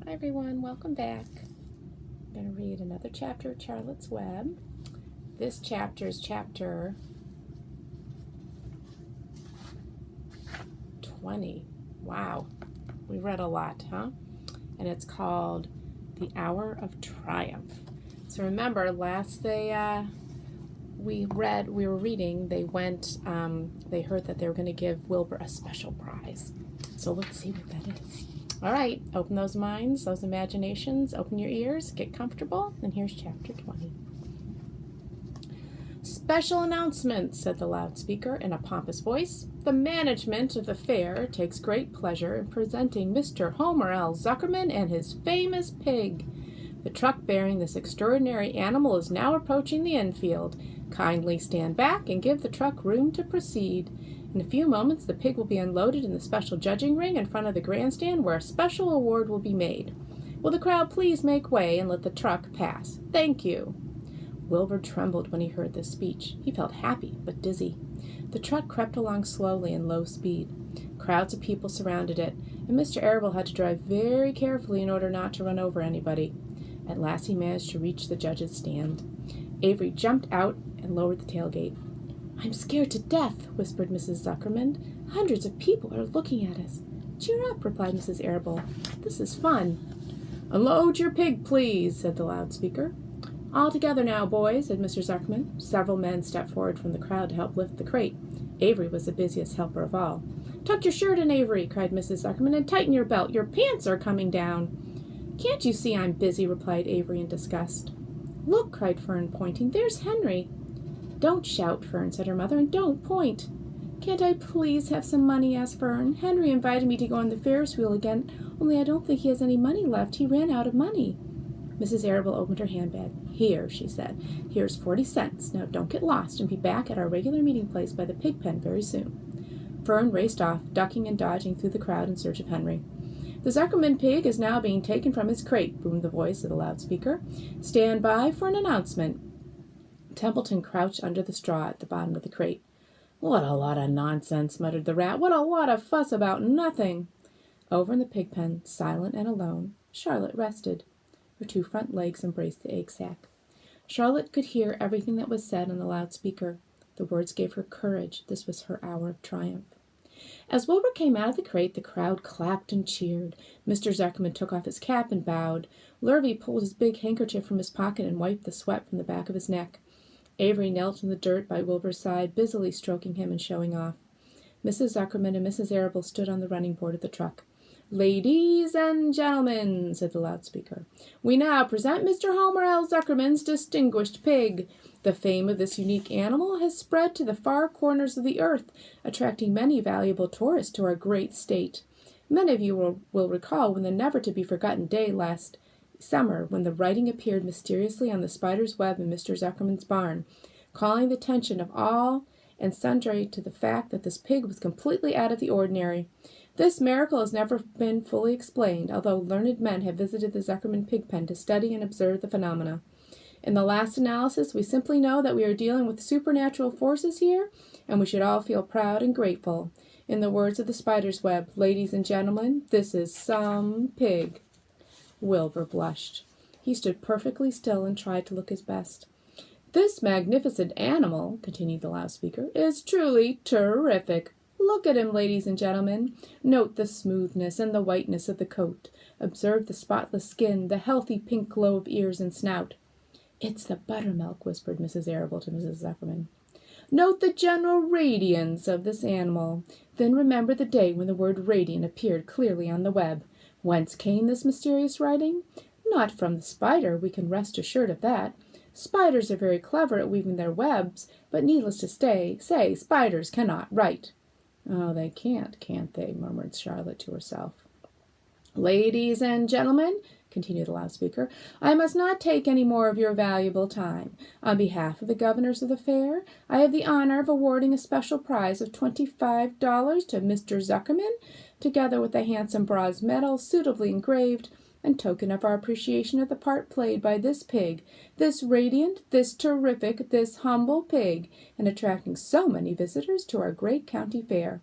Hi everyone, welcome back. I'm going to read another chapter of Charlotte's Web. This chapter is chapter 20. Wow, we read a lot, huh? And it's called The Hour of Triumph. So remember, last we were reading, they heard that they were going to give Wilbur a special prize. So let's see what that is. All right, open those minds, those imaginations, open your ears, get comfortable, and here's chapter 20. Special announcement, said the loudspeaker in a pompous voice. The management of the fair takes great pleasure in presenting Mr. Homer L. Zuckerman and his famous pig. The truck bearing this extraordinary animal is now approaching the infield. Kindly stand back and give the truck room to proceed. In a few moments, the pig will be unloaded in the special judging ring in front of the grandstand where a special award will be made. Will the crowd please make way and let the truck pass? Thank you. Wilbur trembled when he heard this speech. He felt happy, but dizzy. The truck crept along slowly in low speed. Crowds of people surrounded it, and Mr. Arable had to drive very carefully in order not to run over anybody. At last he managed to reach the judge's stand. Avery jumped out and lowered the tailgate. I'm scared to death, whispered Mrs. Zuckerman. Hundreds of people are looking at us. Cheer up, replied Mrs. Arable. This is fun. Unload your pig, please, said the loudspeaker. All together now, boys, said Mr. Zuckerman. Several men stepped forward from the crowd to help lift the crate. Avery was the busiest helper of all. Tuck your shirt in, Avery, cried Mrs. Zuckerman, and tighten your belt. Your pants are coming down. Can't you see I'm busy, replied Avery in disgust. Look, cried Fern, pointing. There's Henry. Don't shout, Fern, said her mother, and don't point. Can't I please have some money, asked Fern. Henry invited me to go on the Ferris wheel again, only I don't think he has any money left. He ran out of money. Mrs. Arable opened her handbag. Here, she said. Here's 40 cents. Now don't get lost and be back at our regular meeting place by the pig pen very soon. Fern raced off, ducking and dodging through the crowd in search of Henry. The Zuckerman pig is now being taken from his crate, boomed the voice of the loudspeaker. Stand by for an announcement. Templeton crouched under the straw at the bottom of the crate. What a lot of nonsense, muttered the rat. What a lot of fuss about nothing. Over in the pig pen, silent and alone, Charlotte rested. Her two front legs embraced the egg sack. Charlotte could hear everything that was said on the loudspeaker. The words gave her courage. This was her hour of triumph. As Wilbur came out of the crate, the crowd clapped and cheered. Mr. Zuckerman took off his cap and bowed. Lurvy pulled his big handkerchief from his pocket and wiped the sweat from the back of his neck. Avery knelt in the dirt by Wilbur's side, busily stroking him and showing off. Mrs. Zuckerman and Mrs. Arable stood on the running board of the truck. Ladies and gentlemen, said the loudspeaker, we now present Mr. Homer L. Zuckerman's distinguished pig. The fame of this unique animal has spread to the far corners of the earth, attracting many valuable tourists to our great state. Many of you will recall when the never-to-be-forgotten day last summer when the writing appeared mysteriously on the spider's web in Mr. Zuckerman's barn, calling the attention of all and sundry to the fact that this pig was completely out of the ordinary. This miracle has never been fully explained, although learned men have visited the Zuckerman pig pen to study and observe the phenomena. In the last analysis, we simply know that we are dealing with supernatural forces here, and we should all feel proud and grateful. In the words of the spider's web, ladies and gentlemen, this is some pig. Wilbur blushed. He stood perfectly still and tried to look his best. This magnificent animal, continued the loudspeaker, is truly terrific. Look at him, ladies and gentlemen. Note the smoothness and the whiteness of the coat. Observe the spotless skin, the healthy pink glow of ears and snout. It's the buttermilk, whispered Mrs. Arable to Mrs. Zuckerman. Note the general radiance of this animal. Then remember the day when the word radiant appeared clearly on the web. Whence came this mysterious writing? Not from the spider, we can rest assured of that. Spiders are very clever at weaving their webs, but needless to say, spiders cannot write. Oh, they can't they? Murmured Charlotte to herself. Ladies and gentlemen, continued the loudspeaker, I must not take any more of your valuable time. On behalf of the governors of the fair, I have the honor of awarding a special prize of $25 to Mr. Zuckerman, together with a handsome bronze medal suitably engraved, in token of our appreciation of the part played by this pig, this radiant, this terrific, this humble pig, in attracting so many visitors to our great county fair.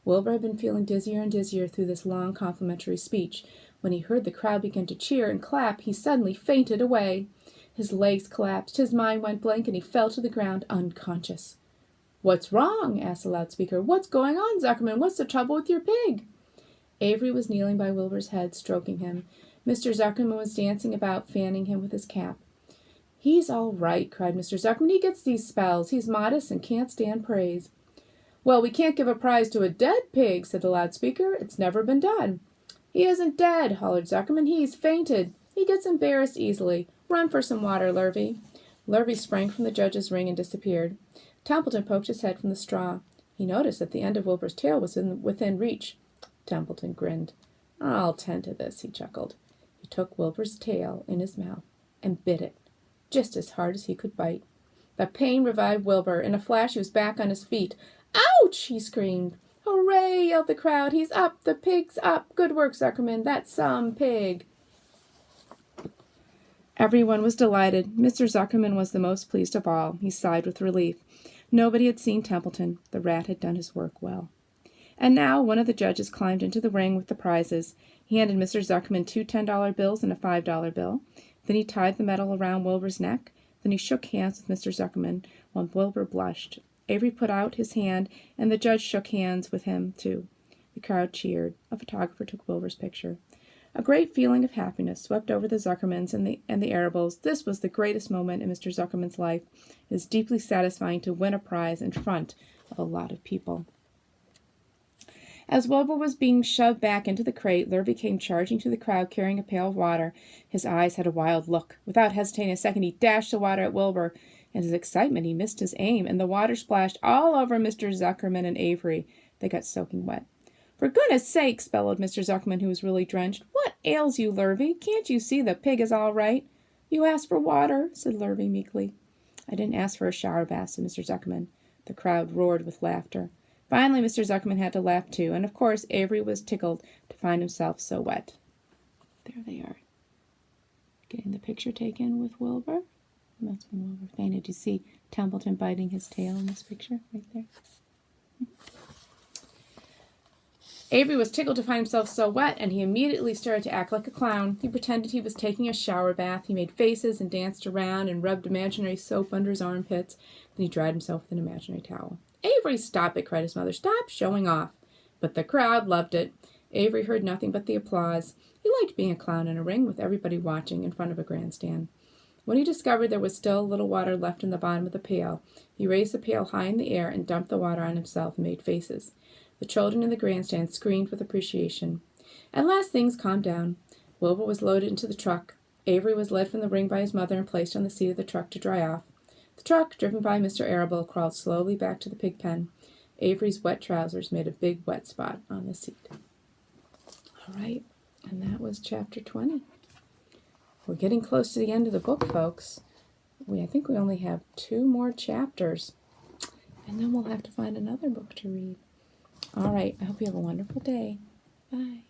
Wilbur had been feeling dizzier and dizzier through this long complimentary speech. When he heard the crowd begin to cheer and clap, he suddenly fainted away. His legs collapsed, his mind went blank, and he fell to the ground unconscious. "What's wrong?" asked the loudspeaker. "What's going on, Zuckerman? What's the trouble with your pig?" Avery was kneeling by Wilbur's head, stroking him. Mr. Zuckerman was dancing about, fanning him with his cap. "He's all right," cried Mr. Zuckerman. "He gets these spells. He's modest and can't stand praise." "Well, we can't give a prize to a dead pig," said the loudspeaker. "It's never been done." "He isn't dead," hollered Zuckerman. "He's fainted. He gets embarrassed easily. Run for some water, Lurvy." Lurvy sprang from the judge's ring and disappeared. Templeton poked his head from the straw. He noticed that the end of Wilbur's tail was within reach. Templeton grinned. "I'll tend to this," he chuckled. He took Wilbur's tail in his mouth and bit it, just as hard as he could bite. The pain revived Wilbur. In a flash he was back on his feet. "Ouch!" he screamed. "Hooray!" yelled the crowd. "He's up! The pig's up! Good work, Zuckerman! That's some pig!" Everyone was delighted. Mr. Zuckerman was the most pleased of all. He sighed with relief. Nobody had seen Templeton. The rat had done his work well. And now one of the judges climbed into the ring with the prizes. He handed Mr. Zuckerman 2 $10 bills and a $5 bill. Then he tied the medal around Wilbur's neck. Then he shook hands with Mr. Zuckerman, while Wilbur blushed. Avery put out his hand, and the judge shook hands with him, too. The crowd cheered. A photographer took Wilbur's picture. A great feeling of happiness swept over the Zuckermans and the Arables. This was the greatest moment in Mr. Zuckerman's life. It was deeply satisfying to win a prize in front of a lot of people. As Wilbur was being shoved back into the crate, Lurvy came charging to the crowd carrying a pail of water. His eyes had a wild look. Without hesitating a second, he dashed the water at Wilbur. In his excitement, he missed his aim, and the water splashed all over Mr. Zuckerman and Avery. They got soaking wet. "For goodness sakes," bellowed Mr. Zuckerman, who was really drenched. "What ails you, Lurvy? Can't you see the pig is all right?" "You asked for water," said Lurvy meekly. "I didn't ask for a shower bath," said Mr. Zuckerman. The crowd roared with laughter. Finally, Mr. Zuckerman had to laugh too, and of course Avery was tickled to find himself so wet. There they are, getting the picture taken with Wilbur. And that's when Wilbur fainted. You see Templeton biting his tail in this picture right there. Avery was tickled to find himself so wet, and he immediately started to act like a clown. He pretended he was taking a shower bath. He made faces and danced around and rubbed imaginary soap under his armpits. Then he dried himself with an imaginary towel. "Avery, stop it," cried his mother. "Stop showing off." But the crowd loved it. Avery heard nothing but the applause. He liked being a clown in a ring with everybody watching in front of a grandstand. When he discovered there was still a little water left in the bottom of the pail, he raised the pail high in the air and dumped the water on himself and made faces. The children in the grandstand screamed with appreciation. At last things calmed down. Wilbur was loaded into the truck. Avery was led from the ring by his mother and placed on the seat of the truck to dry off. The truck, driven by Mr. Arable, crawled slowly back to the pig pen. Avery's wet trousers made a big wet spot on the seat. All right, and that was chapter 20. We're getting close to the end of the book, folks. I think we only have 2 more chapters, and then we'll have to find another book to read. All right, I hope you have a wonderful day. Bye.